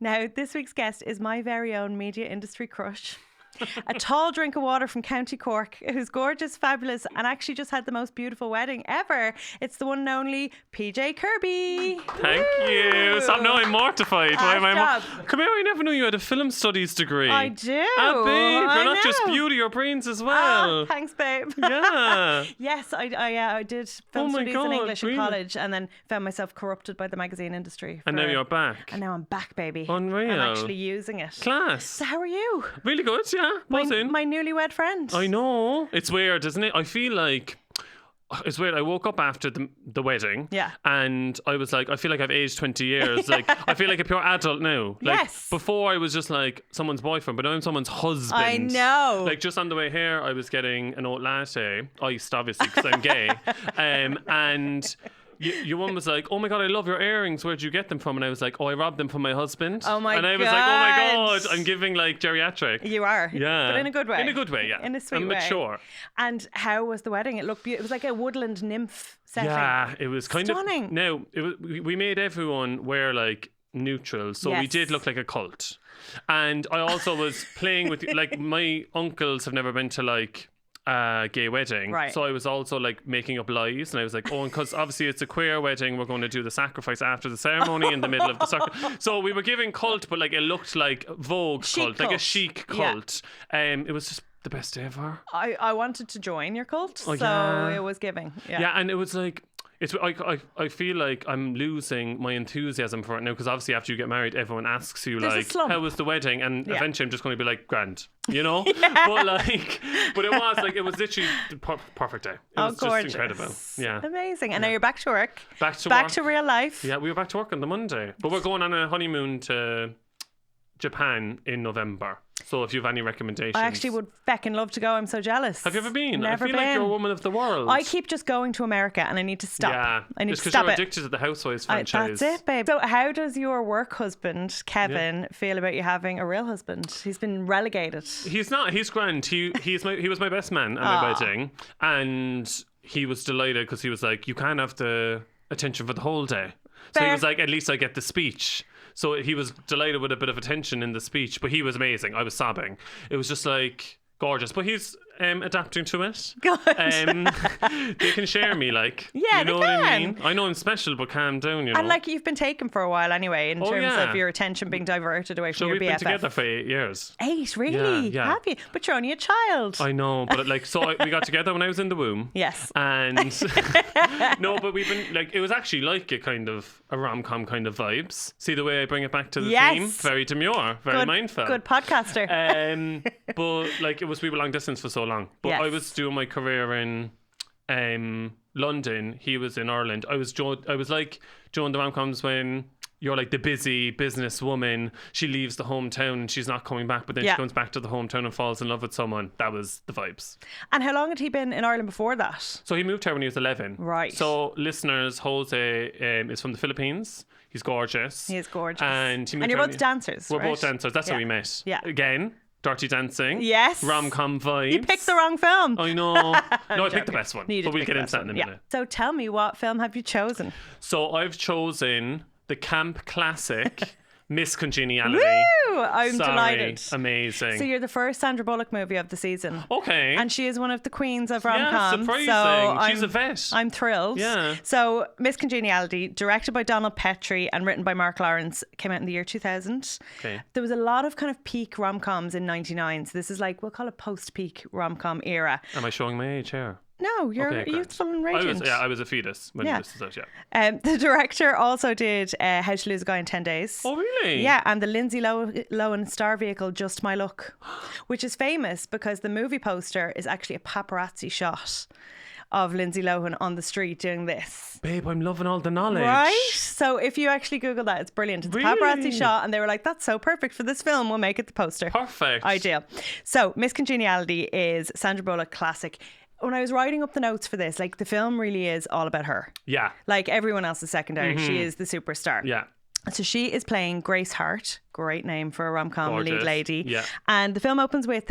Now, this week's guest is my very own media industry crush. A tall drink of water from County Cork, who's gorgeous, fabulous, and actually just had the most beautiful wedding ever. It's the one and only PJ Kirby. Thank you. So now I'm mortified. Why am I Come here, I never knew you had a film studies degree. I do. Ah, babe, I you're not know. just beauty, your brains as well. Thanks, babe. Yeah. Yes, I did film studies in English really? in college, and then found myself corrupted by the magazine industry. And now you're back. And now I'm back, baby. Unreal. I'm actually using it. Class. So how are you? Really good, yeah. Buzzing. My newlywed friend. I know. It's weird, isn't it? I feel like it's weird. I woke up after the wedding. Yeah. And I was like, I feel like I've aged 20 years. Like, I feel like a pure adult now. Like, Yes. Before I was just like someone's boyfriend, but now I'm someone's husband. I know. Like, just on the way here, I was getting an oat latte. Iced, obviously, because I'm gay. And your one was like, oh my God, I love your earrings. Where'd you get them from? And I was like, oh, I robbed them from my husband. Oh my God. And I was like, oh my God, I'm giving like geriatric. You are. Yeah. But in a good way. In a good way, yeah. In a sweet I'm way. mature. And how was the wedding? It looked beautiful. It was like a woodland nymph setting. Yeah, it was kind Stunning. of. No, we made everyone wear like neutral, so we Yes. did look like a cult. And I also was playing with like my uncles have never been to like a gay wedding, Right. so I was also like making up lies, and I was like, oh, and because obviously it's a queer wedding, we're going to do the sacrifice after the ceremony in the middle of the circle. So we were giving cult, but like it looked like Vogue Chic cult, like a cult. chic Yeah. cult. It was just the best day ever. I wanted to join your cult, so yeah. it was giving. Yeah. Yeah, and it was like I feel like I'm losing my enthusiasm for it now, because obviously after you get married, everyone asks you There's a like, slump. how was the wedding? And Yeah. eventually I'm just going to be like, grand, you know. But it was literally the perfect day. It was gorgeous. just incredible. Yeah, Amazing. And now you're back to work. back to Back work. to real life. Yeah, we were back to work on the Monday, but we're going on a honeymoon to Japan in November. So if you have any recommendations, I actually would feckin' love to go. I'm so jealous. Have you ever been? Never I feel been. like you're a woman of the world. I keep just going to America and I need to stop. Yeah, I need it's to because stop you're it. addicted to the Housewives franchise. That's it, babe. So how does your work husband, Kevin, feel about you having a real husband? He's been relegated. He's not. He's grand. He was my best man at my wedding, and he was delighted because he was like, "You can't have the attention for the whole day." So he Fair. was like, "At least I get the speech." So he was delighted with a bit of attention in the speech, but he was amazing. I was sobbing. It was just like gorgeous. But he's adapting to it. Good. They can share me, like, Yeah, you know they what I can. mean? I know I'm special, but calm down, you know. And like you've been taken for a while anyway, in terms yeah. of your attention being diverted away so from we've your BFF. been together for 8 years. 8, really? Yeah. Have you? But you're only a child. I know, but like, so we got together when I was in the womb. Yes. And no, but we've been like, it was actually like a kind of a rom-com kind of vibes. See the way I bring it back to the Yes. theme? Very demure, very mindful. Good podcaster. But like, we were long distance for so long. But Yes. I was doing my career in London. He was in Ireland. I was like Joan the rom-coms when you're like the busy business woman. She leaves the hometown and she's not coming back, but then Yeah. she comes back to the hometown and falls in love with someone. That was the vibes. And how long had he been in Ireland before that? So he moved here when he was 11. Right. So listeners, Jose is from the Philippines. He's gorgeous. He is gorgeous. And he moved you're here both dancers, We're right? both dancers. That's how Yeah. we met. Yeah. Again, Dirty Dancing. Yes. Rom-com vibes. You picked the wrong film. I know. No, I picked the joking. best one. You did But we'll pick get the into best that in a one. minute. Yeah. So tell me, what film have you chosen? So I've chosen the camp classic Miss Congeniality. Woo! I'm Sorry, delighted. Amazing. So you're the first Sandra Bullock movie of the season. Okay. And she is one of the queens of yeah, rom-com. surprising. So She's a vet. I'm thrilled. Yeah. So Miss Congeniality, directed by Donald Petrie and written by Mark Lawrence, came out in the year 2000. Okay. There was a lot of kind of peak rom-coms in 99. So this is like, we'll call it post-peak rom-com era. Am I showing my age here? No, you're Okay, great. youthful and radiant. I was a fetus when Yeah. this was out, yeah. The director also did How to Lose a Guy in 10 Days. Oh, really? Yeah, and the Lindsay Lohan star vehicle, Just My Luck, which is famous because the movie poster is actually a paparazzi shot of Lindsay Lohan on the street doing this. Babe, I'm loving all the knowledge. Right? So if you actually Google that, it's brilliant. It's a paparazzi Really? shot, and they were like, that's so perfect for this film. We'll make it the poster. Perfect. Ideal. So Miss Congeniality is Sandra Bullock classic. When I was writing up the notes for this, like the film really is all about her. Yeah. Like everyone else is secondary. She is the superstar. Yeah. So she is playing Grace Hart. Great name for a rom-com lead Gorgeous. lady. Yeah. And the film opens with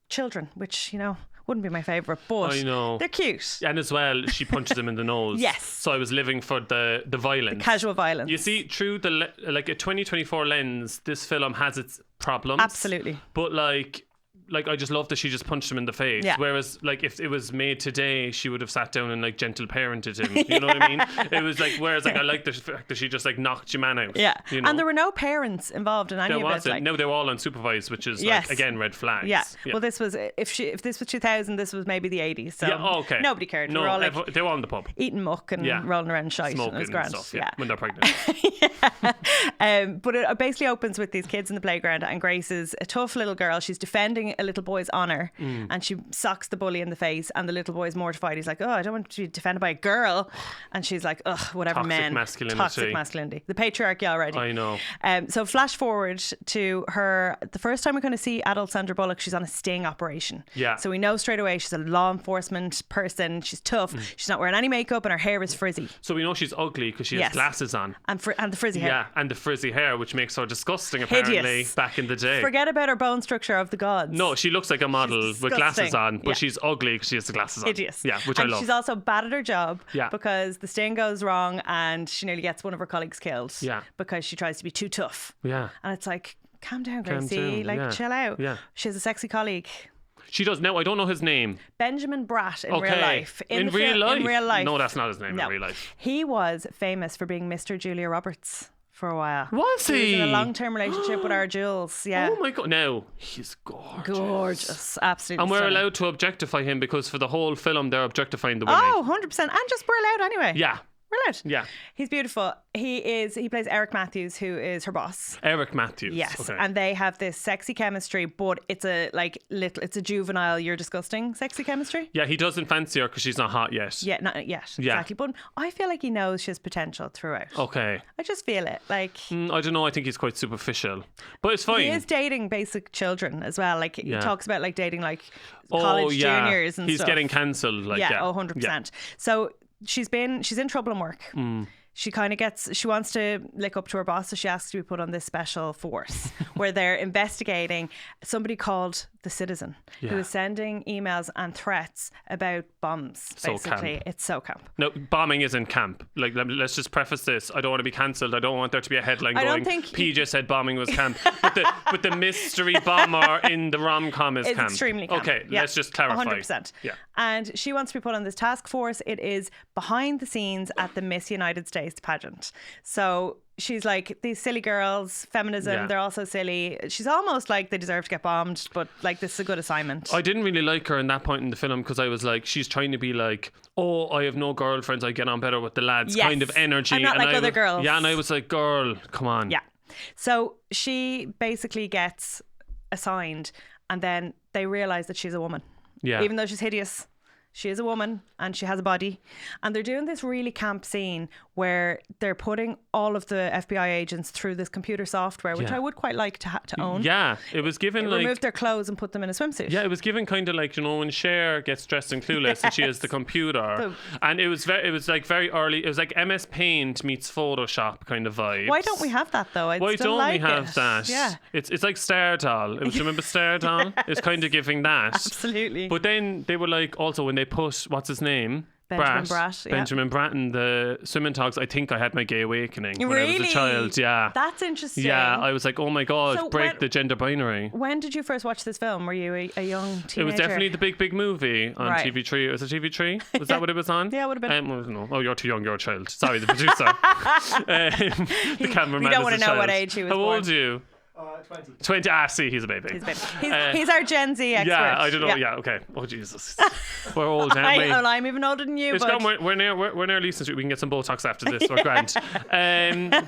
children, which, you know, Wouldn't be my favourite, but I know. they're cute. And as well, she punches him in the nose. Yes. So I was living for the violence. Casual violence. You see, through the a 2024 lens, this film has its problems. Absolutely. But like I just love that she just punched him in the face. Yeah. Whereas like if it was made today, she would have sat down and like gentle parented him. You know what I mean? It was like, whereas like I like the fact that she just like knocked your man out. Yeah. You know? And there were no parents involved in any There of it. wasn't. Like, No, they were all unsupervised, which is Yes. like, again, red flags. yeah. Well, this was if this was 2000, this was maybe the 80s. So okay. nobody cared. No, we were all like they were all in the pub. eating muck and Yeah. rolling around shite. Smoking And it was and grand. stuff, when they're pregnant. But it basically opens with these kids in the playground, and Grace is a tough little girl. She's defending a little boy's honour, and she socks the bully in the face, and the little boy's mortified. He's like, oh, I don't want to be defended by a girl. And she's like, ugh, whatever, Toxic men. masculinity. Toxic masculinity. The patriarchy already. I know. So flash forward to her, the first time we're going to see adult Sandra Bullock, she's on a sting operation. Yeah. So we know straight away she's a law enforcement person. She's tough. She's not wearing any makeup, and her hair is frizzy. So we know she's ugly because she has Yes. glasses on. And the frizzy hair. Yeah, and the frizzy hair, which makes her disgusting, apparently, Hideous. back in the day. Forget about her bone structure of the gods. No, she looks like a model She's with glasses disgusting. on, but Yeah. she's ugly because she has the glasses on. Hideous. Yeah, which and I love. she's also bad at her job Yeah. because the sting goes wrong and she nearly gets one of her colleagues killed Yeah. because she tries to be too tough. Yeah. And it's like, calm down, Calm Gracie. down, Like, yeah. chill out. Yeah. She has a sexy colleague. She does. Now, I don't know his name. Benjamin Bratt in Okay. real life. In the real life? In real life. No, that's not his name No. in real life. He was famous for being Mr. Julia Roberts for a while. Was He was he? in a long-term relationship with our Jules. Yeah. Oh my God. No, he's gorgeous. Gorgeous. Absolutely And we're stunning. allowed to objectify him because for the whole film, they're objectifying the women. Oh, 100%. And just we're allowed anyway. Yeah. We're allowed. Yeah. He's beautiful. He plays Eric Matthews, who is her boss. Eric Matthews. Yes, Okay. and they have this sexy chemistry, but it's a juvenile, you're disgusting sexy chemistry. Yeah, he doesn't fancy her because she's not hot yet. Yeah, not yet, Yeah. exactly. But I feel like he knows she has potential throughout. Okay. I just feel it. Like I don't know. I think he's quite superficial. But it's fine. he is dating basic children as well. Like he Yeah. talks about like dating like college juniors and he's stuff. getting cancelled. Like, yeah, yeah. oh, 100%. So she's in trouble in work. She kind of she wants to lick up to her boss, so she asks to be put on this special force where they're investigating somebody called the Citizen, who Yeah. is sending emails and threats about bombs. So Basically, camp. it's so camp. No, bombing isn't camp. Like, let's just preface this. I don't want to be cancelled. I don't want there to be a headline I going, don't think PJ said bombing was camp. but the mystery bomber in the rom-com is It's camp. extremely camp. Okay, Yeah, let's just clarify. 100%. Yeah. And she wants to be put on this task force. It is behind the scenes at the Miss United States pageant. So she's like, these silly girls, feminism, Yeah. they're also silly. She's almost like they deserve to get bombed, but like this is a good assignment. I didn't really like her in that point in the film because I was like, she's trying to be like, oh, I have no girlfriends, I get on better with the lads, Yes. kind of energy. I'm not and like I other was, girls. Yeah, and I was like, girl, come on. Yeah. So she basically gets assigned, and then they realise that she's a woman. Yeah. Even though she's hideous, she is a woman and she has a body. And they're doing this really camp scene where they're putting all of the FBI agents through this computer software, which Yeah. I would quite like to own. Yeah, it was given It like... removed their clothes and put them in a swimsuit. Yeah, it was given kind of like, you know, when Cher gets dressed in Clueless and she has the computer. And it was like very early. It was like MS Paint meets Photoshop kind of vibe. Why don't we have that though? I'd Why still don't like we have it. that? Yeah, It's like Stardoll. Do you remember Stardoll? It's kind of giving that. absolutely. But then they were like, also when they put, what's his name? Benjamin Bratt, yeah. Benjamin Bratt in the swimming togs. I think I had my gay awakening when I was a Really? child. Yeah. That's interesting. Yeah, I was like, oh my God, So break when- the gender binary. When did you first watch this film? Were you a young teenager? It was definitely the big movie on Right. TV3. Was it TV3? Was that what it was on? Yeah, it would have been. Well, no. Oh, you're too young. You're a child. Sorry, the producer. The cameraman. We don't is want a to know what child. age he was How born. old are you? 20. 20. Ah, see, he's a baby. He's, a baby. He's our Gen Z expert. Yeah, I don't know. Yeah, okay. Oh, Jesus. We're old, aren't we? I'm even older than you. It's but gone. We're near Leeson Street. We can get some Botox after this. We're grand.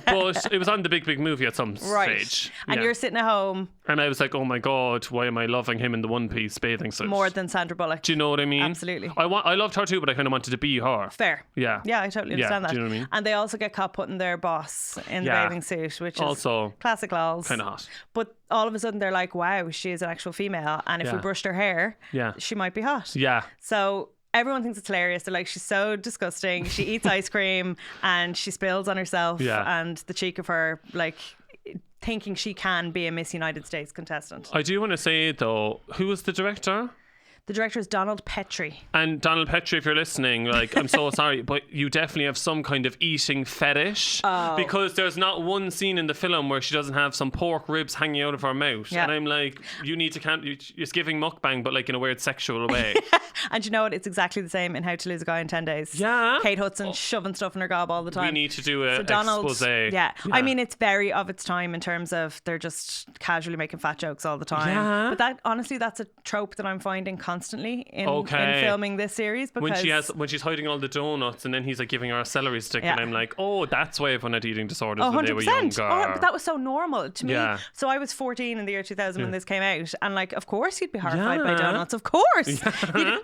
But it was on the big movie at some right. stage. And Yeah. you're sitting at home And I was like, oh my God, why am I loving him in the one-piece bathing suit? more than Sandra Bullock. Do you know what I mean? Absolutely. I loved her too, but I kind of wanted to be her. Fair. Yeah. Yeah, I totally Yeah, understand that. do you know what I mean? And they also get caught putting their boss in the Yeah. bathing suit, which is Also classic lols. kind of hot. But all of a sudden they're like, wow, she is an actual female. And if we Yeah. brushed her hair, Yeah. she might be hot. Yeah. So everyone thinks it's hilarious. They're like, she's so disgusting. She eats ice cream and she spills on herself. Yeah. And the cheek of her, like, thinking she can be a Miss United States contestant. I do want to say though, who was the director? The director is Donald Petrie. And Donald Petrie, if you're listening, like, I'm so sorry, but you definitely have some kind of eating fetish. Because there's not one scene in the film where she doesn't have some pork ribs hanging out of her mouth. Yeah. And I'm like, you need to it's giving mukbang, but like in a weird sexual way. And you know what? It's exactly the same in How to Lose a Guy in 10 Days. Yeah. Kate Hudson shoving stuff in her gob all the time. We need to do a expose. Yeah. I mean, it's very of its time in terms of they're just casually making fat jokes all the time. Yeah. But honestly, that's a trope that I'm finding constantly in filming this series. Because when she's hiding all the donuts and then he's like giving her a celery stick, Yeah. and I'm like, oh, that's why everyone had eating disorders when they were 100%. younger. Oh, but that was so normal to me. Yeah. So I was 14 in the year 2000 when this came out, and like, of course you'd be horrified by donuts. Of course.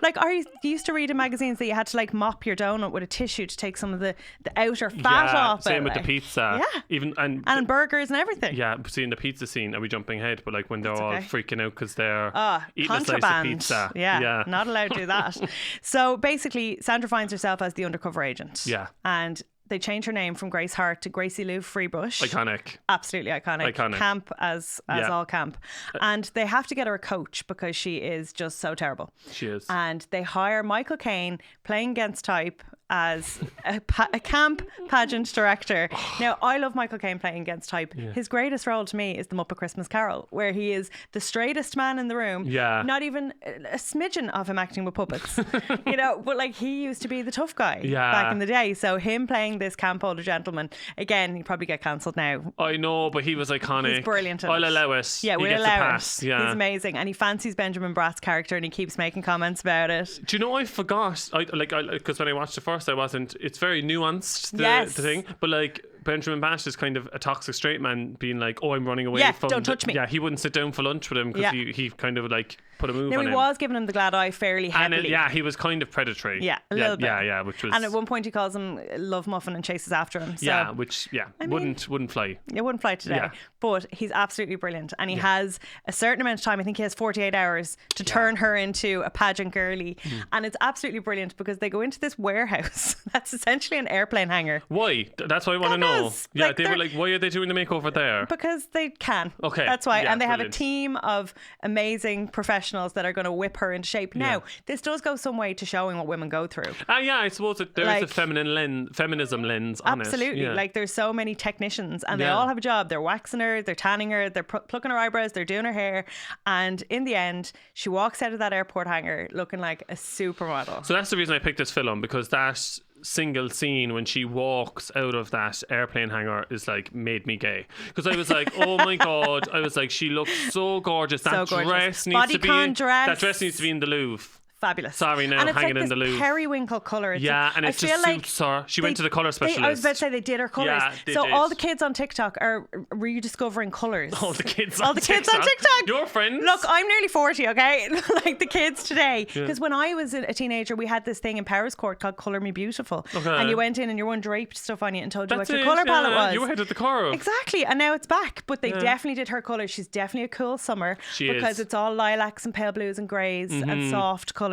Like, you used to read in magazines that you had to like mop your donut with a tissue to take some of the outer fat off same it. with Like, the pizza. Yeah. Even and burgers and everything. Yeah, seeing the pizza scene, are we jumping ahead? But like when they're all freaking out because they're eating a slice of Contraband. pizza. Yeah, not allowed to do that. So basically, Sandra finds herself as the undercover agent. Yeah. And they change her name from Grace Hart to Gracie Lou Freebush. Iconic. Absolutely iconic. Camp as all camp. And they have to get her a coach because she is just so terrible. She is. And they hire Michael Caine, playing against type, as a camp pageant director. Now, I love Michael Caine playing against type. Yeah. His greatest role to me is The Muppet Christmas Carol, where he is the straightest man in the room. Yeah. Not even a smidgen of him acting with puppets. But like, he used to be the tough guy back in the day. So him playing this camp older gentleman, again, he'd probably get cancelled now. I know, but he was iconic. He's brilliant. I'll allow it. Yeah, we'll allow it. Yeah. He's amazing. And he fancies Benjamin Bratt's character and he keeps making comments about it. Do you know, I forgot, because when I watched it first, it's very nuanced, the thing, but like Benjamin Bratt is kind of a toxic straight man being like, oh, I'm running away from... don't touch me. Yeah, he wouldn't sit down for lunch with him because he kind of like put a move on him. He was giving him the glad eye fairly heavily. And he was kind of predatory. Yeah, a little bit. Yeah, which was... And at one point he calls him Love Muffin and chases after him. So, wouldn't fly. It wouldn't fly today. Yeah. But he's absolutely brilliant. And he has a certain amount of time, I think he has 48 hours to turn her into a pageant girly. And it's absolutely brilliant because they go into this warehouse that's essentially an airplane hangar. Why? That's what I want to know. Yeah, they were like, why are they doing the makeover there? Because they can. Okay. That's why. Yeah, and they have brilliant. a team of amazing professionals that are going to whip her into shape. Now, this does go some way to showing what women go through. I suppose there is a feminism lens on it. Absolutely. Yeah. Like, there's so many technicians and they all have a job. They're waxing her, they're tanning her, they're plucking her eyebrows, they're doing her hair. And in the end, she walks out of that airport hangar looking like a supermodel. So that's the reason I picked this film, because that single scene when she walks out of that airplane hangar is like made me gay, because I was like, oh my god, I was like, she looks so gorgeous. That dress needs to be that dress needs to be in the Louvre. Fabulous. Sorry, now and it's hanging like in the this Louvre. Periwinkle colour. And it just suits her. She went to the colour specialist. I was about to say they did her colours. Yeah, they so did. all the kids on TikTok are rediscovering colours. All the kids on TikTok. Your friends. Look, I'm nearly 40, okay? Like the kids today. Because when I was a teenager, we had this thing in Paris Court called Colour Me Beautiful. Okay. And you went in and your one draped stuff on you and told you what your colour palette was. You were head of the car. Exactly. And now it's back. But they definitely did her colours. She's definitely a cool summer. Because it's all lilacs and pale blues and greys and soft colours.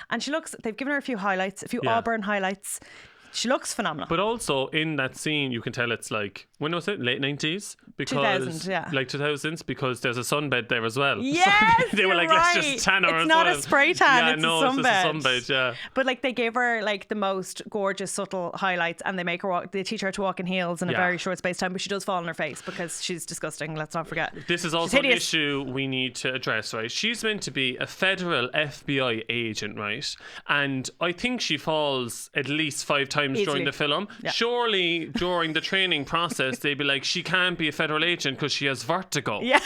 And they've given her a few highlights, a few Auburn highlights. She looks phenomenal. But also in that scene, you can tell it's like, when was it? Late 90s? Because 2000, yeah. Like 2000s, because there's a sunbed there as well. Yes, so they were like, let's just tan her it's as not well. a spray tan, it's a sunbed. It's just a sunbed, yeah. But like, they gave her like the most gorgeous, subtle highlights, and they teach her to walk in heels in a very short space of time, but she does fall on her face because she's disgusting, let's not forget. This is also an issue we need to address, right? She's meant to be a federal FBI agent, right? And I think she falls at least 5 times during the film. Yeah. Surely during the training process they'd be like, she can't be a federal agent because she has vertigo. Yeah.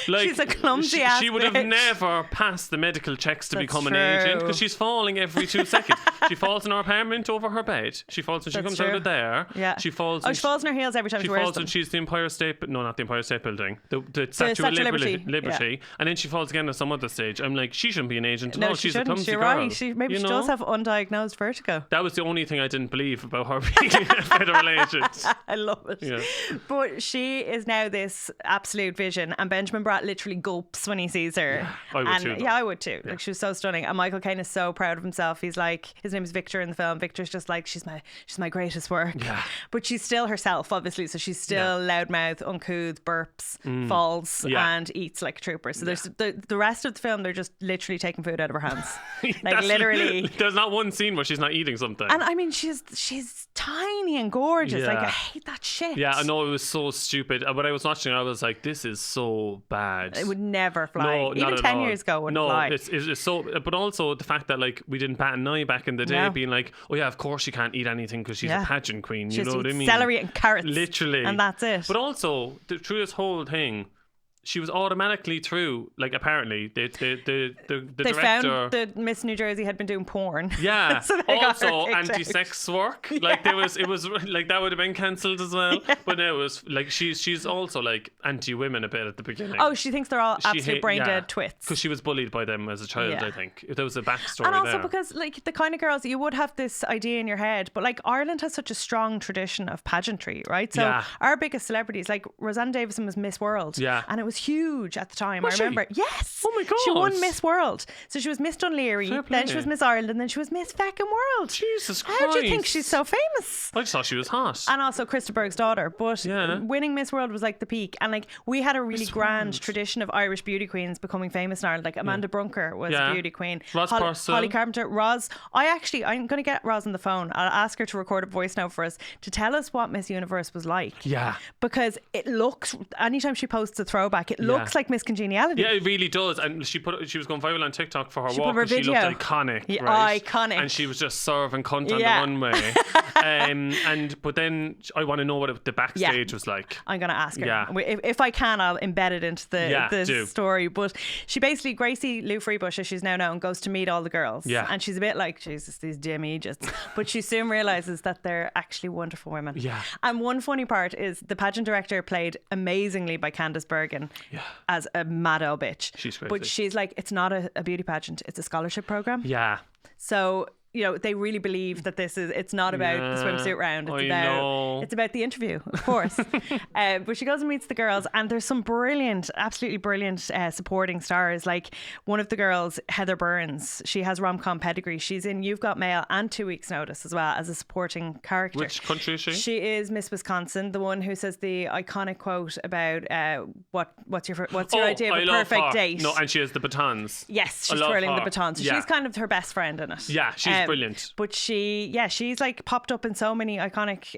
Like, she's a clumsy ass she would have never passed the medical checks to become an agent, because she's falling every 2 seconds. She falls in her apartment over her bed. She falls when she comes out of there. Yeah. She falls. She falls in her heels every time she wears them. She falls when she's the Empire State, but no, not the Empire State Building. The Statue of Liberty. Yeah. And then she falls again at some other stage. I'm like, she shouldn't be an agent. No, she's shouldn't. a clumsy You're girl. Right. Maybe she does have undiagnosed vertigo. That was the only thing I didn't believe about her being a federal agent. I love it. Yeah. But she is now this absolute vision, and Benjamin Norman Bratt literally gulps when he sees her. I would and too, though. yeah, I would too. Like, she was so stunning. And Michael Caine is so proud of himself. He's like, his name is Victor in the film. Victor's just like, she's my greatest work. Yeah. But she's still herself, obviously. So she's still loudmouth, uncouth, burps, falls, Yeah. and eats like a trooper. So there's the rest of the film, they're just literally taking food out of her hands. Like, That's- literally. There's not one scene where she's not eating something. And I mean, she's tiny and gorgeous. Like, Yeah. I hate that shit. Yeah, I know, it was so stupid. When I was watching it, I was like, this is so bad. It would never fly. No, Even not at 10 all. years ago wouldn't no, fly. it's so. But also the fact that like we didn't bat an eye back in the day, No. being like, oh yeah, of course she can't eat anything because she's a pageant queen. She You has know to what I eat mean? celery and carrots. Literally, And that's it. But also through this whole thing, she was automatically through. Like apparently, the they director. found that Miss New Jersey had been doing porn. Yeah. So they got her Also, kicked out. anti-sex work. Like it was like that would have been cancelled as well. But no, it was like she's also like anti-women a bit at the beginning. Oh, she thinks they're all absolute brain dead twits. Because she was bullied by them as a child, Yeah. I think. There was a backstory And also there. because like the kind of girls, you would have this idea in your head, but like Ireland has such a strong tradition of pageantry, right? So Yeah. our biggest celebrities, like Rosanna Davison was Miss World. Yeah. And it was huge at the time. Was I she? remember. Yes. Oh my She won God. Miss World. So she was Miss Dunleary, Fair then she play. was Miss Ireland, and then she was Miss feckin' World. Jesus Christ. How do you think she's so famous? I just thought she was hot. And also Krista Berg's daughter. But Yeah. winning Miss World was like the peak. And like we had a really Miss grand World. tradition of Irish beauty queens becoming famous in Ireland. Like Amanda Brunker was Yeah. a beauty queen. Roz Purcell. Holly Carpenter. Roz. I'm going to get Roz on the phone. I'll ask her to record a voice note for us to tell us what Miss Universe was like. Yeah. Because it looks, anytime she posts a throwback, it looks like Miss Congeniality. Yeah, it really does. And she was going viral on TikTok for her She put walk her and she looked video. iconic. Yeah, right? iconic. And she was just serving cunt on Yeah. the runway. But then I want to know what the backstage was like. I'm going to ask her. Yeah. If I can, I'll embed it into the do. story. But she basically, Gracie Lou Freebush, as she's now known, goes to meet all the girls. Yeah. And she's a bit like, Jesus, these dim Egypts. But she soon realises that they're actually wonderful women. Yeah. And one funny part is the pageant director played amazingly by Candice Bergen as a mad old bitch. She's crazy. But she's like, it's not a beauty pageant, it's a scholarship program. Yeah. So, you know, they really believe that it's not about the swimsuit round. It's about the interview, of course. But she goes and meets the girls, and there's some brilliant, absolutely brilliant supporting stars. Like one of the girls, Heather Burns, she has rom-com pedigree. She's in You've Got Mail and 2 Weeks Notice as well as a supporting character. Which country is she? She is Miss Wisconsin, the one who says the iconic quote about what's your idea of a perfect date. No, and she has the batons. Yes, I she's love twirling the her. baton. So Yeah. she's kind of her best friend in it. Yeah, she's brilliant. But she's like popped up in so many iconic.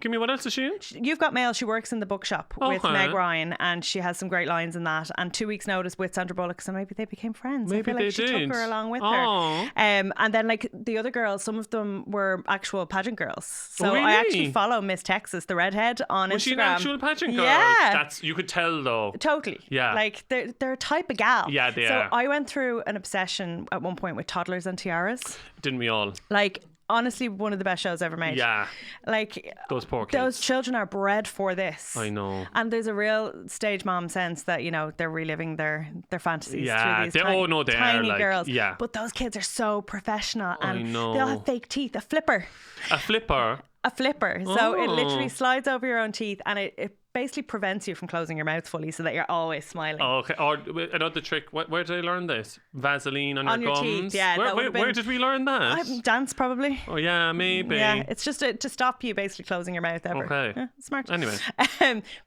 Give me what else is she in? You've Got Mail. She works in the bookshop with Okay. Meg Ryan, and she has some great lines in that. And 2 Weeks Notice with Sandra Bullock, so maybe they became friends. Maybe I feel like they she did. took her along with Oh. her. And then like the other girls, some of them were actual pageant girls. So Oh, really? I actually follow Miss Texas, the redhead, on Was Instagram. she an actual pageant girl? Yeah. You could tell though. Totally. Yeah. Like they're a type of gal. Yeah, they so are. I went through an obsession at one point with toddlers and tiaras. Didn't we all? Like, honestly, one of the best shows ever made. Yeah. Like, Those poor kids. those children are bred for this. I know. And there's a real stage mom sense that, you know, they're reliving their fantasies Yeah, through these they are, tiny like, girls. yeah. But those kids are so professional, and know. they all have fake teeth. A flipper. A flipper. So it literally Oh. slides over your own teeth, and it basically prevents you from closing your mouth fully so that you're always smiling. Oh, okay. Or another trick. Where did I learn this? Vaseline on your your gums. teeth, yeah, that would've Where been- did we learn that? Dance, probably. Oh yeah, maybe. Yeah, it's just to stop you basically closing your mouth ever. Okay. Yeah, smart. Anyway.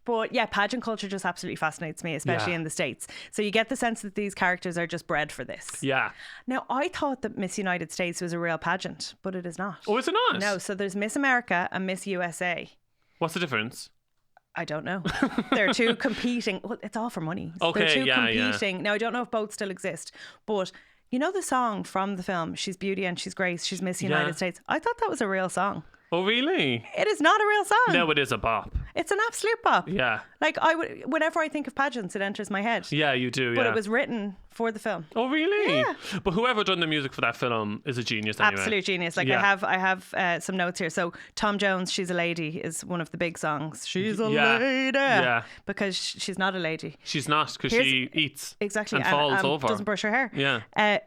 But yeah, pageant culture just absolutely fascinates me, especially Yeah. in the States. So you get the sense that these characters are just bred for this. Yeah. Now, I thought that Miss United States was a real pageant, but it is not. Oh, is it not? No, so there's Miss America and Miss USA. What's the difference? I don't know. They're two competing. Well, it's all for money. Okay, They're two yeah, yeah. competing. Now, I don't know if both still exist, but you know the song from the film, She's Beauty and She's Grace, She's Miss United Yeah. States? I thought that was a real song. Oh, really? It is not a real song. No, it is a bop. It's an absolute bop. Yeah. Like, whenever I think of pageants, it enters my head. Yeah, you do, But yeah. it was written for the film. Oh, really? Yeah. But whoever done the music for that film is a genius anyway. Absolute genius. Like, Yeah. I have some notes here. So Tom Jones, She's a Lady, is one of the big songs. She's a Yeah. lady. Yeah. Because she's not a lady. She's not, because Here's- she eats Exactly. and falls over. Doesn't brush her hair. Yeah.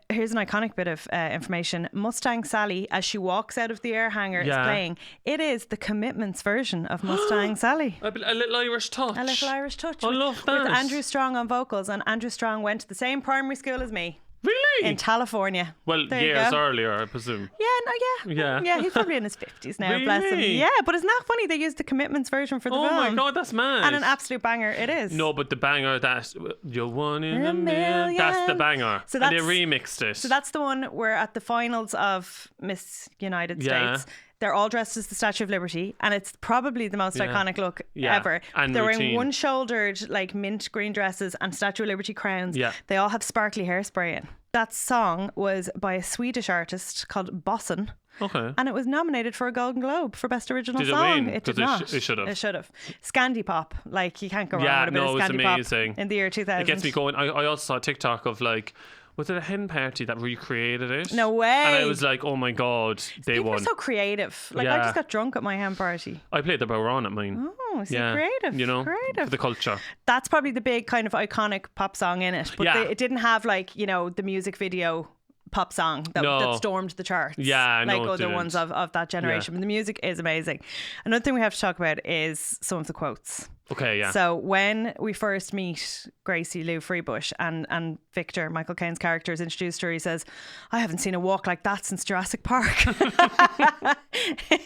Here's an iconic bit of information. Mustang Sally, as she walks out of the air hangar, is Yeah. playing. It is the Commitments version of Mustang Sally. Kelly. A little Irish touch. A little Irish touch. I love that. With Andrew Strong on vocals, and Andrew Strong went to the same primary school as me. Really? In California. Well, There you years go. earlier, I presume. Yeah, he's probably in his 50s now, bless him. Really? Yeah, but isn't that funny? They used the Commitments version for the Oh film. my God, that's mad. And an absolute banger it is. No, but the banger, that you're one in A a million. That's the million. banger. So and they that's- remixed it. So that's the one where at the finals of Miss United Yeah. States, they're all dressed as the Statue of Liberty, and it's probably the most iconic look Yeah. ever. And they're routine. wearing one-shouldered, like mint green dresses and Statue of Liberty crowns. Yeah. They all have sparkly hairspray in. That song was by a Swedish artist called Bosson. Okay. And it was nominated for a Golden Globe for Best Original Did it Song. win? It did 'Cause not. it should have. It should have. Scandi pop. Like, you can't go wrong Yeah, with a bit no, of it was Scandi amazing. pop in the year 2000. It gets me going. I also saw a TikTok of like, was it a hen party that recreated it? No way. And I was like, oh my God, they People are won. so creative. Like, I Yeah. just got drunk at my hen party. I played the Bowron at mine. Oh, see, Yeah. creative. You know, creative. for the culture. That's probably the big kind of iconic pop song in it. But Yeah. it didn't have, like, you know, the music video pop song that No. stormed the charts. Yeah, no, like it other didn't. ones of that generation. But the music is amazing. Another thing we have to talk about is some of the quotes. Okay, yeah. So when we first meet Gracie Lou Freebush and Victor, Michael Caine's character, is introduced to her, he says, I haven't seen a walk like that since Jurassic Park.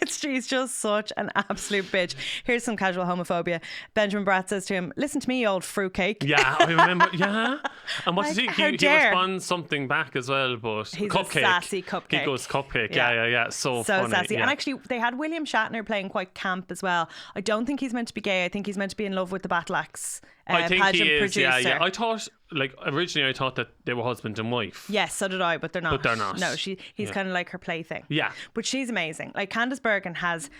She's just such an absolute bitch. Here's some casual homophobia. Benjamin Bratt says to him, listen to me, you old fruitcake. Yeah, I remember. Yeah. And what does Like, he? how He dare. responds something back as well, but He's cupcake. a sassy cupcake. He goes cupcake. Yeah. Yeah. So So funny. sassy. Yeah. And actually, they had William Shatner playing quite camp as well. I don't think he's meant to be gay. I think he's meant to be in love with the Battle Axe I think pageant he is. producer. Yeah. I thought, like, originally I thought that they were husband and wife. Yes, so did I, but they're not. But they're not. No, he's kind of like her plaything. Yeah. But she's amazing. Like, Candice Bergen has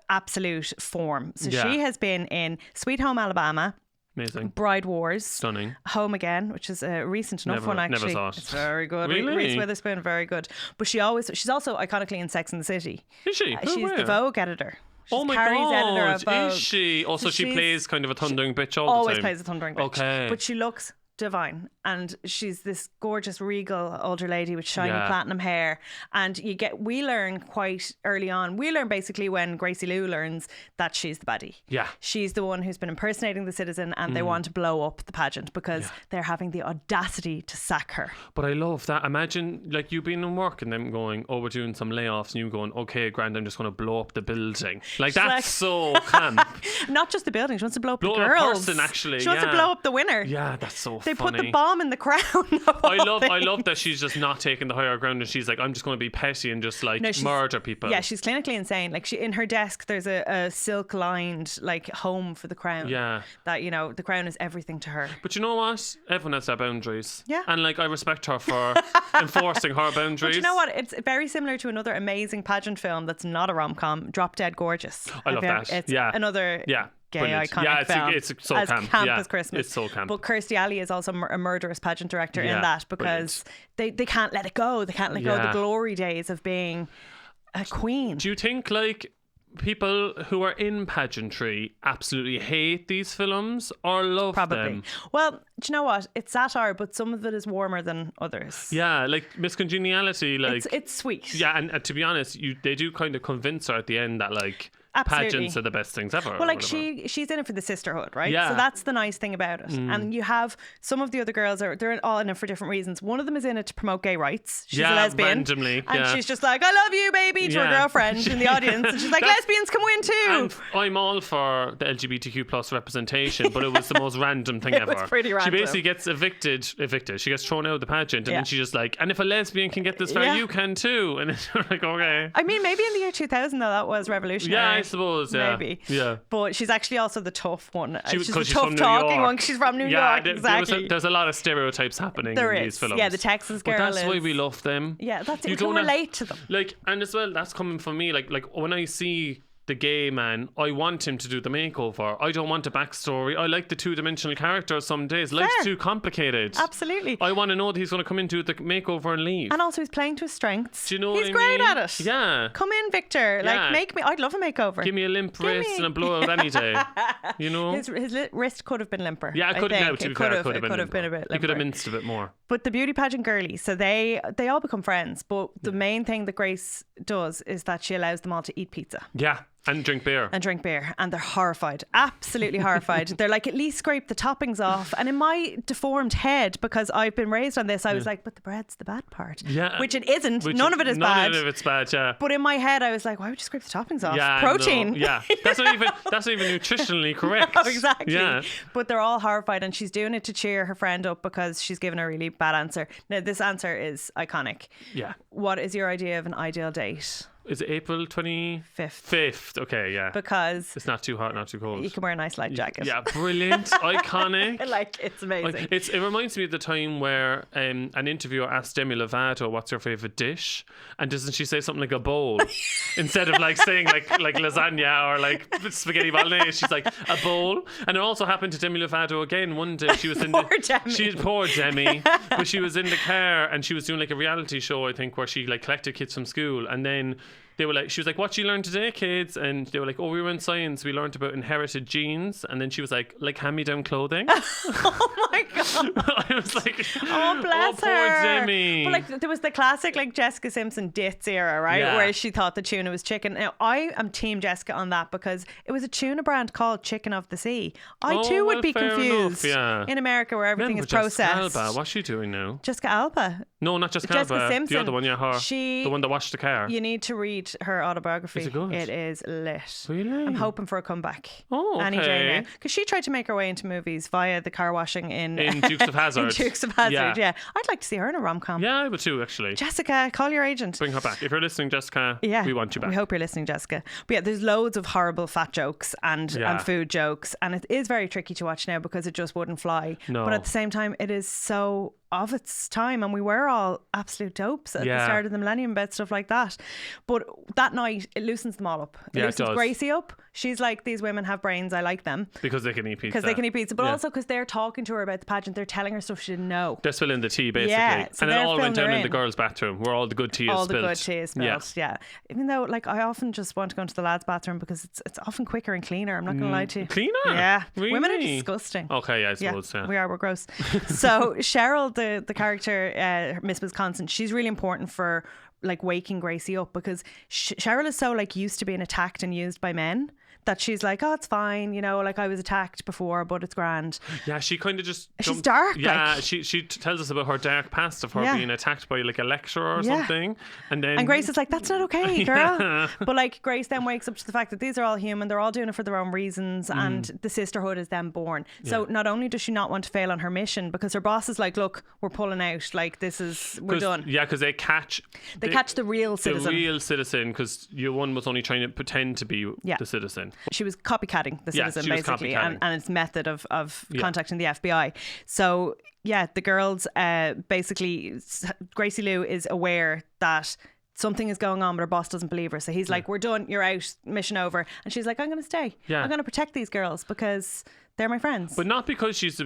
absolute form. So Yeah. she has been in Sweet Home Alabama, Amazing. Bride Wars, Stunning. Home Again, which is a recent enough one actually. Never saw it. It's very good. Really? Reese Witherspoon, very good. But she's also iconically in Sex and the City. Is she? She's Where? the Vogue editor. She's Oh my Carrie's editor of God. Vogue. Is she? Also, So she she's- plays kind of a thundering bitch all the Always time. plays a thundering bitch. Okay. But she looks divine, and she's this gorgeous regal older lady with shiny Yeah. platinum hair. And we learn quite early on, basically when Gracie Lou learns that she's the baddie. Yeah. She's the one who's been impersonating the citizen, and they want to blow up the pageant because they're having the audacity to sack her. But I love that. Imagine, like, you being in work and them going, oh, we're doing some layoffs, and you going, okay, grand, I'm just going to blow up the building. Like, that's like- so camp. Not just the building, she wants to blow up Blow the up a girls. person, actually, She wants to yeah. blow up the winner. Yeah, that's so They funny. put the bomb in the crown. I love that she's just not taking the higher ground, and she's like, I'm just going to be petty and just like she's- murder people. Yeah, she's clinically insane. Like, in her desk, there's a silk lined like home for the crown. Yeah. That, you know, the crown is everything to her. But you know what? Everyone has their boundaries. Yeah. And like, I respect her for enforcing her boundaries. But you know what? It's very similar to another amazing pageant film that's not a rom-com, Drop Dead Gorgeous. I love that. It's Yeah. another Yeah. gay Brilliant. iconic Yeah, film. it's so as camp. camp Yeah, as Christmas. it's so camp. But Kirstie Alley is also a murderous pageant director Yeah, in that, because they can't let it go. They can't let go of the Yeah. glory days of being a queen. Do you think like people who are in pageantry absolutely hate these films or love Probably. them? Well, do you know what? It's satire, but some of it is warmer than others. Yeah, like Miss Congeniality, like It's sweet. yeah, and to be honest, they do kind of convince her at the end that like Absolutely. pageants are the best things ever. Well, like or whatever. she's in it for the sisterhood, right? Yeah. So that's the nice thing about it. And you have some of the other girls they're all in it for different reasons. One of them is in it to promote gay rights. She's Yeah, a lesbian, randomly, and yeah. she's just like, "I love you, baby," to her Yeah. girlfriend in the audience, and she's like, That's- "Lesbians can win too." And I'm all for the LGBTQ plus representation, but it was the most random thing ever. was pretty She random. basically gets evicted. She gets thrown out of the pageant, and Yeah. then she's just like, and if a lesbian can get this far, Yeah. you can too. And it's like, okay. I mean, maybe in the year 2000 though, that was revolutionary. Yeah, I suppose. Yeah. Maybe. Yeah. But she's actually also the tough one. She's the 'cause tough from New talking York. one 'cause she's from New Yeah, York. Exactly. there's a lot of stereotypes happening There in is. these films. Yeah, the Texas girl But that's why is- we love them. Yeah, that's it. You You can don't have- relate to them. Like, and as well, that's coming from me. Like when I see the gay man, I want him to do the makeover. I don't want a backstory. I like the two-dimensional characters some days. Life's Fair. too complicated. Absolutely. I want to know that he's going to come into the makeover and leave. And also, he's playing to his strengths. Do you know he's what I great mean? at it. Yeah. Come in, Victor. Yeah. Like, make me. I'd love a makeover. Give me a limp Give wrist me- and a blowout any day. You know? His wrist could have been limper. Yeah, it I could think. have. To be fair, it could have been a bit He limper. could have minced a bit more. But the beauty pageant girlies, so they all become friends. But the main thing that Grace does is that she allows them all to eat pizza. Yeah. And drink beer. And they're horrified, absolutely horrified. They're like, at least scrape the toppings off. And in my deformed head, because I've been raised on this, I was like, but the bread's the bad part. Yeah. Which it isn't. None of it is bad. None of it's bad, yeah. But in my head, I was like, why would you scrape the toppings off? Yeah, protein. No, yeah. That's not even nutritionally correct. No, exactly. Yeah. But they're all horrified, and she's doing it to cheer her friend up because she's given a really bad answer. Now, this answer is iconic. Yeah. What is your idea of an ideal date? Is it April 25th? 5th, okay, yeah. Because it's not too hot, not too cold. You can wear a nice light jacket. Yeah, brilliant, iconic. It's amazing. Like, it reminds me of the time where an interviewer asked Demi Lovato, what's her favourite dish? And doesn't she say something like a bowl? Instead of like saying like lasagna or like spaghetti bolognese, she's like, a bowl. And it also happened to Demi Lovato again one day. She was in poor Demi. But she was in the car and she was doing like a reality show, I think, where she like collected kids from school, and then they were like, she was like, what you learned today, kids? And they were like, oh, we were in science, we learned about inherited genes. And then she was like hand-me-down clothing. Oh my God. I was like, oh, bless her. Poor Demi. But like, there was the classic like Jessica Simpson Ditz era, right? Yeah. Where she thought the tuna was chicken. Now, I am team Jessica on that because it was a tuna brand called Chicken of the Sea. I too would be confused in America where everything is processed. Jessica Alba, what's she doing now? Jessica Alba. No, not Jessica Alba. Simpson. The other one, yeah, her. The one that washed the car. You need to read her autobiography. Is it good? It is lit. Really? I'm hoping for a comeback. Oh, okay. Annie Jane, because she tried to make her way into movies via the car washing in Dukes of Hazzard. in Dukes of Hazzard, yeah. I'd like to see her in a rom-com. Yeah, I would too, actually. Jessica, call your agent. Bring her back. If you're listening, Jessica, we want you back. We hope you're listening, Jessica. But yeah, there's loads of horrible fat jokes and food jokes, and it is very tricky to watch now because it just wouldn't fly. No. But at the same time, it is so of its time, and we were all absolute dopes at the start of the millennium about stuff like that. But that night, it loosens them all up. It loosens Gracie up. She's like, these women have brains, I like them. Because they can eat pizza. But also because they're talking to her about the pageant, they're telling her stuff she didn't know. They're spilling the tea, basically. Yeah, so and it all went down in the girls' bathroom where all the good tea is spilled. All the good tea is spilled, yeah. Even though, like, I often just want to go into the lads' bathroom because it's often quicker and cleaner. I'm not going to lie to you. Cleaner? Yeah. Really? Women are disgusting. Okay, yeah, I suppose, yeah. We're gross. So Cheryl, the character, Miss Wisconsin, she's really important for like waking Gracie up because Cheryl is so like used to being attacked and used by men that she's like, oh, it's fine, you know, like I was attacked before, but it's grand. Yeah, she kind of just she's dark. Yeah, like. she tells us about her dark past of her being attacked by like a lecturer or something, and Grace is like, that's not okay, girl. But like Grace then wakes up to the fact that these are all human, they're all doing it for their own reasons, and the sisterhood is then born. So not only does she not want to fail on her mission, because her boss is like, look, we're pulling out, like we're done. Yeah, because they catch the real citizen. The real citizen, because your one was only trying to pretend to be the citizen. She was copycatting the citizen, basically, and its method of contacting the FBI. So yeah, the girls basically, Gracie Lou is aware that something is going on, but her boss doesn't believe her. So he's like, we're done, you're out, mission over. And she's like, I'm going to stay. I'm going to protect these girls because they're my friends. But not because she's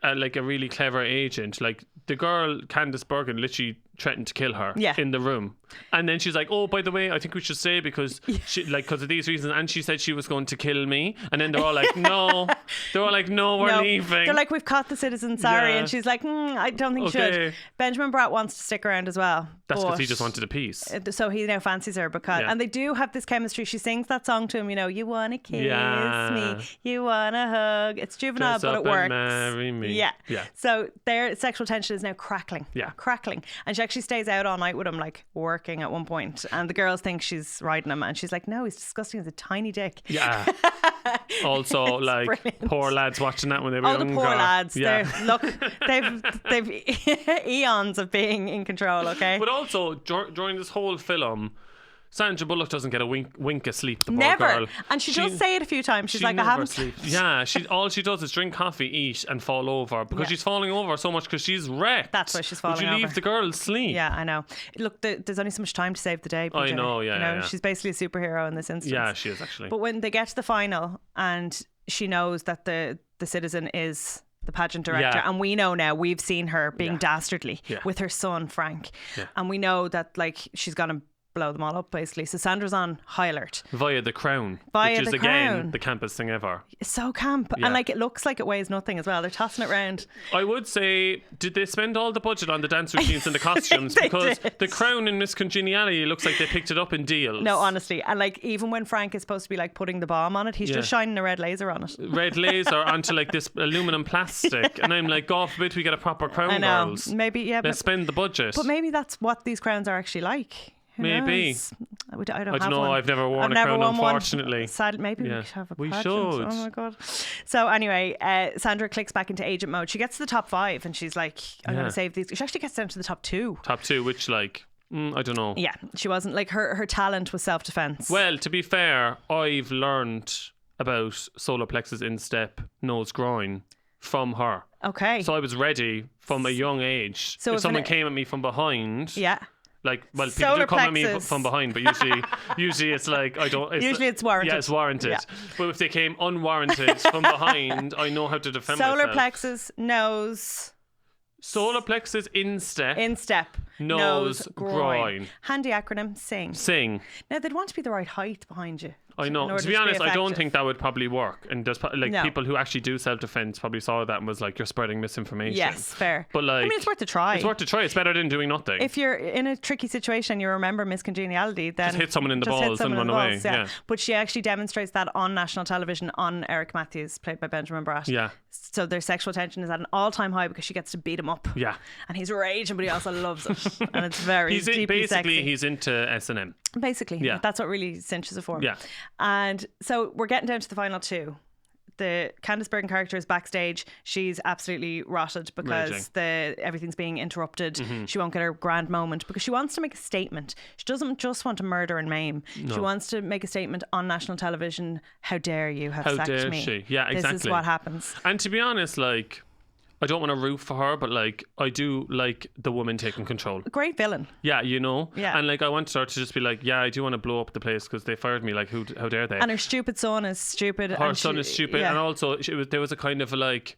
like a really clever agent. Like the girl, Candice Bergen, literally threatened to kill her in the room, and then she's like, oh, by the way, I think we should stay because because of these reasons, and she said she was going to kill me, and then they're all like, no, we're leaving. They're like, we've caught the citizen, sorry. And she's like, I don't think you should. Benjamin Bratt wants to stick around as well. That's because he just wanted a piece, so he now fancies her because and they do have this chemistry. She sings that song to him, you know, you want to kiss me, you want to hug. It's juvenile, but it works. Marry me. Yeah. So their sexual tension is now crackling, and she actually stays out all night with him, like working at one point, and the girls think she's riding him, and she's like, no, he's disgusting, he's a tiny dick. Also, like, brilliant. Poor lads watching that when they were younger. The poor lads. Look, they've eons of being in control, okay? But also, during this whole film, Sandra Bullock doesn't get a wink of sleep, the poor Never. girl. And she does say it a few times. She's like, I haven't sleeps. Yeah, all she does is drink coffee, eat, and fall over because she's falling over so much because she's wrecked. That's why she's falling over. Would you leave the girl sleep? Yeah, I know. Look, there's only so much time to save the day. PJ. I know, yeah. She's basically a superhero in this instance. Yeah, she is actually. But when they get to the final and she knows that the citizen is the pageant director, and we know now, we've seen her being dastardly with her son Frank, and we know that like she's gonna blow them all up, basically. So Sandra's on high alert. Via the Crown. Via which is, the again, Crown. the campest thing ever. It's so camp. Yeah. And like, it looks like it weighs nothing as well. They're tossing it around. I would say, did they spend all the budget on the dance routines and the costumes? They Because did. the Crown in Miss Congeniality looks like they picked it up in deals. No, honestly. And like, even when Frank is supposed to be like putting the bomb on it, he's just shining a red laser on it. Red laser onto like this aluminum plastic. And I'm like, God forbid we get a proper Crown, I know. girls. Maybe, yeah. Let's spend the budget. But maybe that's what these crowns are actually like. Who Maybe. knows? I don't I don't have know. one. I've never worn I've a never crown, worn unfortunately. One. Sad, maybe Yeah. we should have a We pageant. should. Oh my God. So anyway, Sandra clicks back into agent mode. She gets to the top 5 and she's like, I'm going to save these. She actually gets down to the top 2. Top 2, which like, I don't know. Yeah, she wasn't like her talent was self-defense. Well, to be fair, I've learned about solar plexus, instep, nose, groin from her. Okay. So I was ready from a young age. So if if someone an- came at me from behind, yeah. like, well, people Solar do come at me plexus. from behind, but usually it's like, I don't. Usually it's warranted. Yeah, it's warranted. Yeah. But if they came unwarranted from behind, I know how to defend Solar myself. plexus, nose, Solar plexus, instep, instep, nose, groin. Handy acronym, sing. Sing. Now they'd want to be the right height behind you. I in know. order To be honest, I don't effective. think that would probably work. And there's like No. people who actually do self-defense probably saw that and was like, "You're spreading misinformation." Yes, fair. But like, I mean, it's worth a try. It's worth a try. It's better than doing nothing. If you're in a tricky situation and you remember miscongeniality, then Just hit someone in the just hit balls and someone in run the away, balls, yeah. But she actually demonstrates that on national television on Eric Matthews, played by Benjamin Bratt. Yeah. So their sexual tension is at an all-time high because she gets to beat him up. Yeah. And he's raging, but he also loves it, and it's very He's deeply basically sexy. he's into S&M. Basically, Yeah. that's what really cinches it for me. Yeah. And so we're getting down to the final 2. The Candice Bergen character is backstage. She's absolutely rotted because everything's being interrupted. Mm-hmm. She won't get her grand moment because she wants to make a statement. She doesn't just want to murder and maim. She wants to make a statement on national television. How dare you have How sacked dare me? she? Yeah, This is exactly. what happens. And to be honest, like, I don't want to root for her, but like, I do like the woman taking control. Great villain. Yeah, you know? Yeah. And like, I want her to just be like, yeah, I do want to blow up the place because they fired me. Like, how dare they? And her stupid son is stupid. Her and son she- is stupid. yeah. And also, there was a kind of like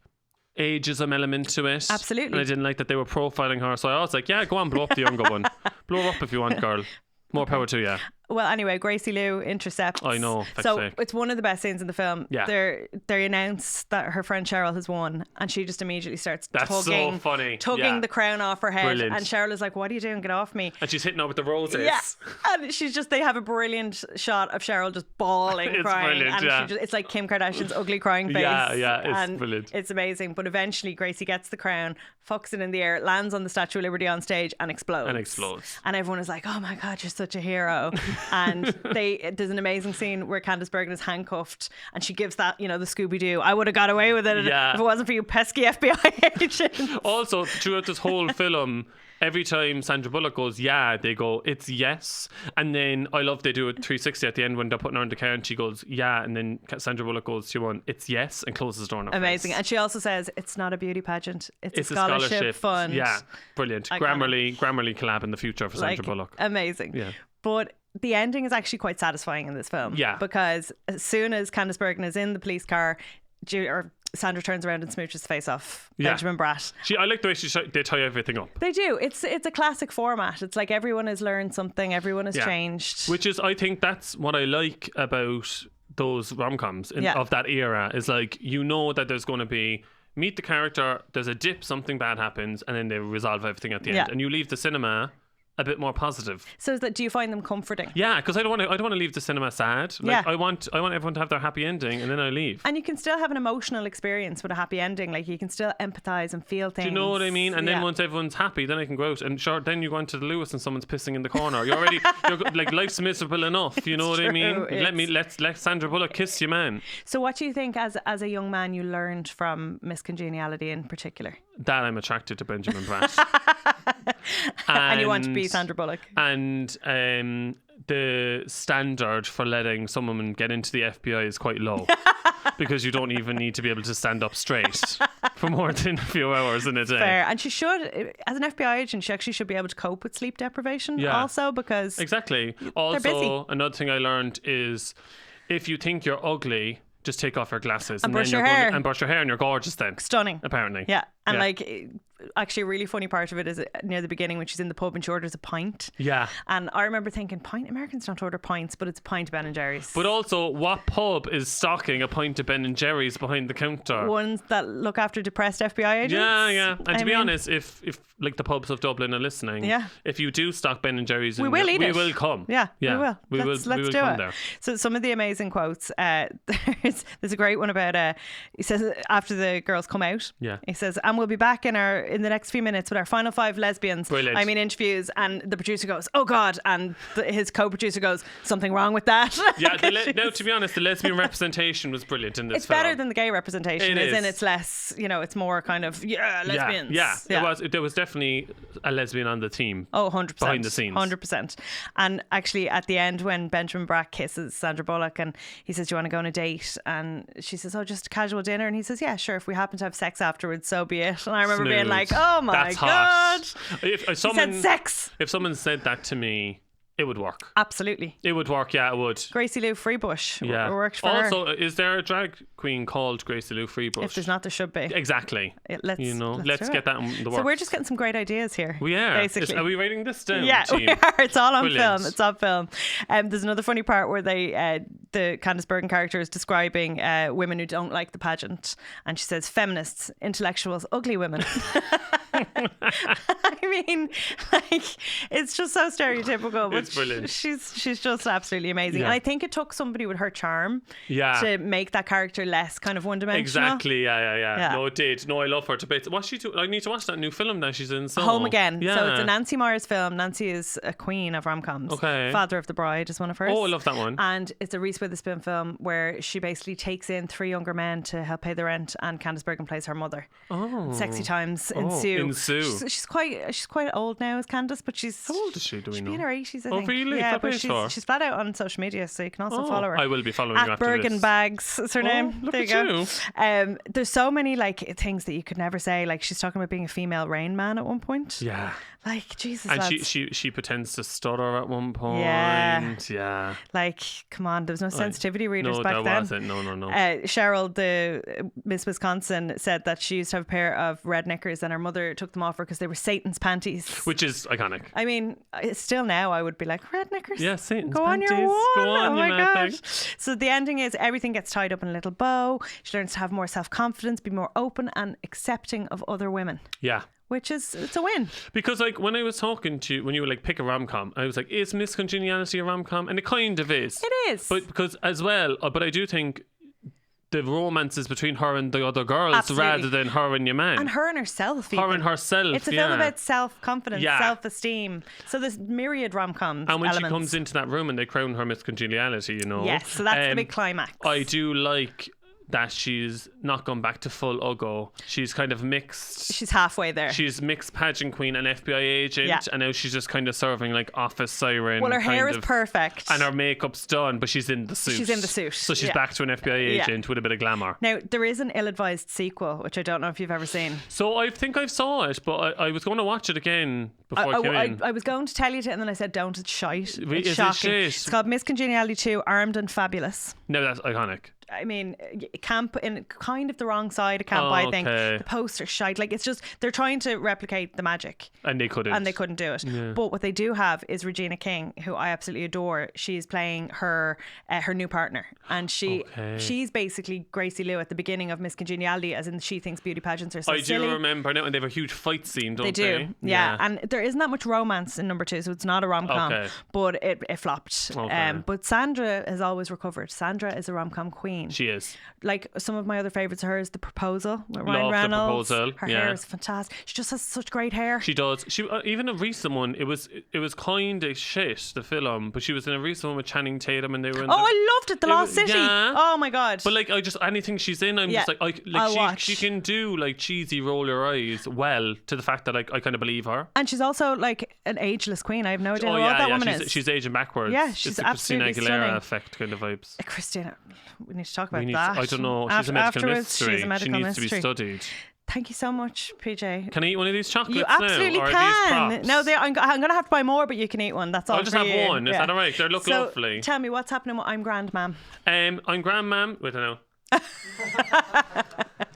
ageism element to it. Absolutely. And I didn't like that they were profiling her. So I was like, yeah, go on, blow up the younger one. Blow her up if you want, girl. More power to you. Well, anyway, Gracie Lou intercepts. I know, fuck's So sake. it's one of the best scenes in the film. Yeah. They announce that her friend Cheryl has won, and she just immediately starts That's so tugging, funny. tugging Yeah. the crown off her head. Brilliant. And Cheryl is like, "What are you doing? Get off me!" And she's hitting her with the roses. Yeah, and they have a brilliant shot of Cheryl just bawling, It's crying, brilliant, and yeah. it's like Kim Kardashian's ugly crying face. Yeah, it's and brilliant. It's amazing. But eventually, Gracie gets the crown, fucks it in the air, lands on the Statue of Liberty on stage, and explodes. And everyone is like, "Oh my God, you're such a hero!" And there's an amazing scene where Candice Bergen is handcuffed, and she gives that, the Scooby-Doo, "I would have got away with it Yeah. if it wasn't for you pesky FBI agents." Also, throughout this whole film, every time Sandra Bullock goes, yeah, they go, it's yes. And then I love they do a 360 at the end when they're putting her in the car and she goes, yeah. And then Sandra Bullock goes, she won, it's yes, and closes the door on her Amazing. face. And she also says, "It's not a beauty pageant, it's a a scholarship fund." Yeah, brilliant. Iconic. Grammarly collab in the future for Sandra Like, Bullock. Amazing. Yeah. But the ending is actually quite satisfying in this film. Yeah. Because as soon as Candice Bergen is in the police car, Sandra turns around and smooches the face off Yeah. Benjamin Bratt. I like the way they tie everything up. They do. It's a classic format. It's like everyone has learned something, everyone has changed. Which is, I think that's what I like about those rom-coms of that era, is like, that there's going to be, meet the character, there's a dip, something bad happens, and then they resolve everything at the Yeah. end. And you leave the cinema a bit more positive. So do you find them comforting? Yeah, because I don't want to leave the cinema sad. Like, Yeah. I want everyone to have their happy ending, and then I leave. And you can still have an emotional experience with a happy ending. Like, you can still empathise and feel things. Do you know what I mean? And then Yeah. once everyone's happy, then I can go out. And sure, then you go into the Lewis and someone's pissing in the corner. You're like, life's miserable enough. You know what I mean? True, Let Sandra Bullock kiss you, man. So what do you think as a young man you learned from Miss Congeniality in particular? That I'm attracted to Benjamin Bratt. And you want to be Sandra Bullock? And the standard for letting someone get into the FBI is quite low. Because you don't even need to be able to stand up straight for more than a few hours in a day. Fair. And she should, as an FBI agent, she actually should be able to cope with sleep deprivation also, because Exactly. busy. Also, another thing I learned is if you think you're ugly, just take off your glasses And brush then your hair. and brush your hair, and you're gorgeous then. stunning. Apparently. Yeah. And Yeah. like, actually a really funny part of it is near the beginning when she's in the pub and she orders a pint. Yeah. And I remember thinking, Americans don't order pints, but it's a pint of Ben and Jerry's. But also, what pub is stocking a pint of Ben and Jerry's behind the counter? Ones that look after depressed FBI agents. Yeah. And to be honest, if like the pubs of Dublin are listening, if you do stock Ben and Jerry's, we will eat it. We will come. Yeah, we will. Let's do come it. there. So some of the amazing quotes. There's a great one about. He says after the girls come out. Yeah. He says, and we'll be back in the next few minutes with our final 5 lesbians. Brilliant. I mean interviews, and the producer goes, "Oh God," and his co-producer goes, "Something wrong with that." Yeah. No, to be honest, the lesbian representation was brilliant in this. It's better than the gay representation. It is. It's less. It's more kind of lesbians. Yeah. There was definitely a lesbian on the team. Oh, 100%. Behind the scenes. 100%. And actually at the end when Benjamin Bratt kisses Sandra Bullock and he says, "Do you want to go on a date?" And she says, "Oh, just a casual dinner." And he says, "Yeah, sure. If we happen to have sex afterwards, so be it." And I remember being like, "Oh my That's God." Hot. He said sex. If someone said that to me, it would work. Absolutely. It would work, yeah, it would. Gracie Lou Freebush. Yeah. Worked for her. Also, is there a drag queen called Gracie Lou Freebush? If there's not, there should be. Exactly. Let's get that in the works. So we're just getting some great ideas here. We are. Basically. Are we writing this down, Yeah, team? we are. It's all on Brilliant. film. It's on film. There's another funny part where the Candice Bergen character is describing women who don't like the pageant. And she says, feminists, intellectuals, ugly women. I mean, like, it's just so stereotypical. But It's brilliant. She's just absolutely amazing. Yeah. And I think it took somebody with her charm Yeah. to make that character less kind of one-dimensional. Exactly, yeah. Yeah. No, it did. No, I love her to bits. What's she doing? I need to watch that new film now she's in. So. Home Again. Yeah. So it's a Nancy Myers film. Nancy is a queen of rom-coms. Okay. Father of the Bride is one of hers. Oh, I love that one. And it's a Reese Witherspoon film where she basically takes in 3 younger men to help pay the rent, and Candice Bergen plays her mother. Oh. Sexy times ensue. Ensue. She's quite old now as Candice, but she's... How old is she, do we she'd know? be in her 80s, I Oh, think. really? Yeah, Fair but play to her. she's flat out on social media, so you can also follow her. I will be following you At after Bergen this. Bags is her name. Look There at you go. There's so many like things that you could never say. Like she's talking about being a female Rain Man at one point. Yeah. Like Jesus. And lads. she pretends to stutter at one point. Yeah. Like, come on, there was no sensitivity readers back then. No, there wasn't. No. Cheryl, the Miss Wisconsin, said that she used to have a pair of red knickers and her mother took them off her because they were Satan's panties. Which is iconic. I mean, still now I would be like, red knickers? Yeah, Satan's Go on panties. your one. Go on, oh you my mad God. thing. So the ending is everything gets tied up in a little bow. She learns to have more self-confidence, be more open and accepting of other women. Yeah. Which is, it's a win. Because like when I was talking to you, when you were like pick a rom-com, I was like, is Miss Congeniality a rom-com? And it kind of is. It is. But because as well, but I do think the romance is between her and the other girls Absolutely. rather than her and your man. And her and herself. Her and herself. It's a film about self-confidence, Yeah. self-esteem. So there's myriad rom-coms. And when elements. she comes into that room and they crown her Miss Congeniality, you know. Yes, so that's the big climax. I do like that she's not gone back to full Uggo. She's kind of mixed. She's halfway there. She's mixed pageant queen and FBI agent, Yeah. and now she's just kind of serving like office siren. Well, her hair kind is of, perfect. and her makeup's done, but she's in the suit. She's in the suit, so she's yeah. back to an FBI Yeah. agent with a bit of glamour. Now, there is an ill-advised sequel, which I don't know if you've ever seen. So I think I saw it, but I was going to watch it again before I came in. I was going to tell you to, and then I said, don't, it's shite. Is It's it shocking. shit? It's called Miss Congeniality 2, Armed and Fabulous. No, that's iconic. I mean, camp in kind of the wrong side of camp, I think. okay. The poster's shite. Like, it's just, they're trying to replicate the magic. And they couldn't. And they couldn't do it. Yeah. But what they do have is Regina King, who I absolutely adore. She's playing her new partner. And she's basically Gracie Lou at the beginning of Miss Congeniality, as in she thinks beauty pageants are so I silly. do remember now, and they have a huge fight scene, don't They they? do, yeah. And there isn't that much romance in number 2, so it's not a rom-com. Okay. But it flopped. Okay. But Sandra has always recovered. Sandra is a rom-com queen. She is. Like some of my other favourites of hers, The Proposal with Ryan Love The Reynolds. Proposal, Her yeah. hair is fantastic. She just has such great hair. She does. She even a recent one. It was kind of shit, the film, but she was in a recent one with Channing Tatum, and they were. In I loved it. The Lost City. Yeah. Oh my god. But like, I just anything she's in, I'm Yeah. just like I'll watch. she can do like cheesy roll your eyes well to the fact that I kind of believe her. And she's also like an ageless queen. I have no idea how old that woman is. She's aging backwards. Yeah, she's it's the Christina absolutely Aguilera stunning. effect kind of vibes. Christina, we need to talk about that. I don't know. She's a medical Afterwards, mystery. she's a medical she needs mystery. to be studied. Thank you so much, PJ. Can I eat one of these chocolates You now? absolutely Or are can. these props? No, I'm going to have to buy more, but you can eat one. That's all. I'll just for have you. one. Is Yeah. that all right? They look So, lovely. Tell me what's happening with I'm Grand, ma'am. I'm Grand Ma'am. Wait, I know.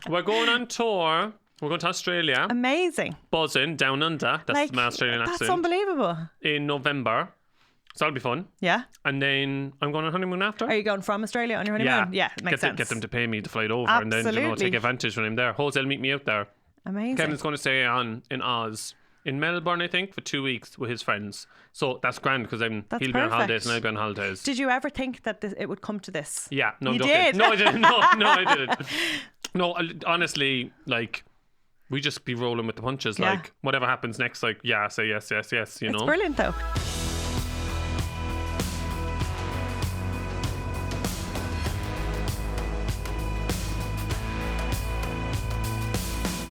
We're going on tour We're going to Australia. Amazing. Buzzing, down under. That's my Australian accent. That's unbelievable. In November. So that'll be fun. Yeah. And then I'm going on honeymoon after. Are you going from Australia on your honeymoon? Yeah, it makes sense. Get them to pay me to fly it over. Absolutely. And then, take advantage when I'm there. Jose will meet me out there. Amazing. Kevin's going to stay on in Oz. In Melbourne, I think, for 2 weeks with his friends. So that's grand because he'll be on holidays and I'll be on holidays. Did you ever think that it would come to this? Yeah. No, you did? No, I didn't. No, I didn't. No, honestly, like, we just be rolling with the punches. Yeah. Like, whatever happens next, like, say yes, you know? It's brilliant, though.